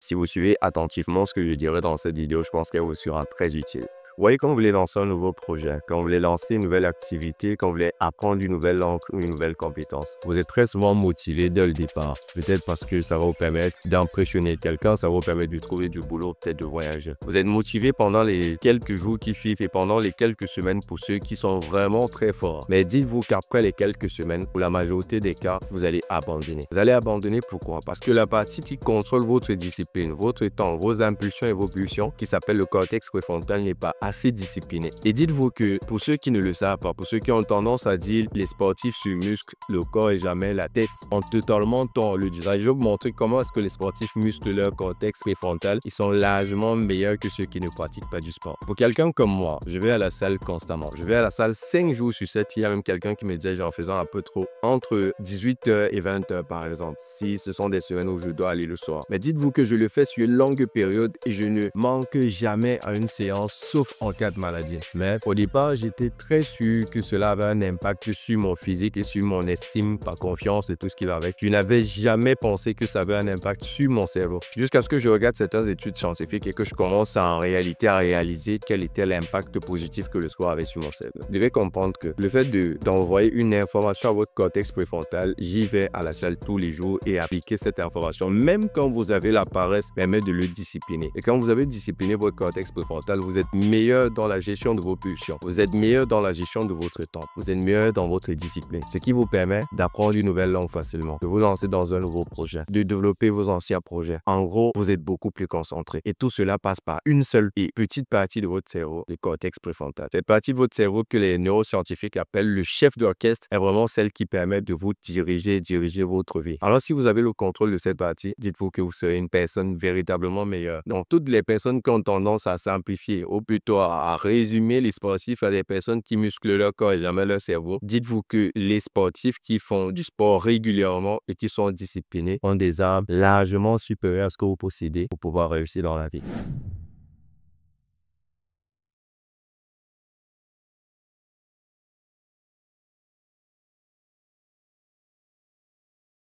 Si vous suivez attentivement ce que je dirai dans cette vidéo, je pense qu'elle vous sera très utile. Vous voyez, quand vous voulez lancer un nouveau projet, quand vous voulez lancer une nouvelle activité, quand vous voulez apprendre une nouvelle langue ou une nouvelle compétence, vous êtes très souvent motivé dès le départ. Peut-être parce que ça va vous permettre d'impressionner quelqu'un, ça va vous permettre de trouver du boulot, peut-être de voyager. Vous êtes motivé pendant les quelques jours qui suivent et pendant les quelques semaines pour ceux qui sont vraiment très forts. Mais dites-vous qu'après les quelques semaines, pour la majorité des cas, vous allez abandonner. Vous allez abandonner pourquoi? Parce que la partie qui contrôle votre discipline, votre temps, vos impulsions et vos pulsions, qui s'appelle le cortex préfrontal, n'est pas assez discipliné. Et dites-vous que pour ceux qui ne le savent pas, pour ceux qui ont tendance à dire les sportifs se musclent le corps et jamais la tête, ont totalement tort. Le design, je vais vous montrer comment est-ce que les sportifs musclent leur cortex préfrontal. Ils sont largement meilleurs que ceux qui ne pratiquent pas du sport. Pour quelqu'un comme moi, je vais à la salle constamment. Je vais à la salle 5 jours sur 7. Il y a même quelqu'un qui me disait, j'en faisais un peu trop, entre 18h et 20h par exemple, si ce sont des semaines où je dois aller le soir. Mais dites-vous que je le fais sur une longue période et je ne manque jamais à une séance, sauf en cas de maladie. Mais au départ, j'étais très sûr que cela avait un impact sur mon physique et sur mon estime, ma confiance et tout ce qui va avec. Je n'avais jamais pensé que ça avait un impact sur mon cerveau. Jusqu'à ce que je regarde certaines études scientifiques et que je commence en réalité à réaliser quel était l'impact positif que le sport avait sur mon cerveau. Vous devez comprendre que le fait d'envoyer une information à votre cortex préfrontal, j'y vais à la salle tous les jours et appliquer cette information, même quand vous avez la paresse, permet de le discipliner. Et quand vous avez discipliné votre cortex préfrontal, vous êtes meilleur dans la gestion de vos pulsions. Vous êtes meilleur dans la gestion de votre temps. Vous êtes meilleur dans votre discipline. Ce qui vous permet d'apprendre une nouvelle langue facilement, de vous lancer dans un nouveau projet, de développer vos anciens projets. En gros, vous êtes beaucoup plus concentré. Et tout cela passe par une seule et petite partie de votre cerveau, le cortex préfrontal. Cette partie de votre cerveau que les neuroscientifiques appellent le chef d'orchestre est vraiment celle qui permet de vous diriger votre vie. Alors, si vous avez le contrôle de cette partie, dites-vous que vous serez une personne véritablement meilleure. Donc, toutes les personnes qui ont tendance à simplifier, ou plutôt à résumer les sportifs à des personnes qui musclent leur corps et jamais leur cerveau, dites-vous que les sportifs qui font du sport régulièrement et qui sont disciplinés ont des armes largement supérieures à ce que vous possédez pour pouvoir réussir dans la vie.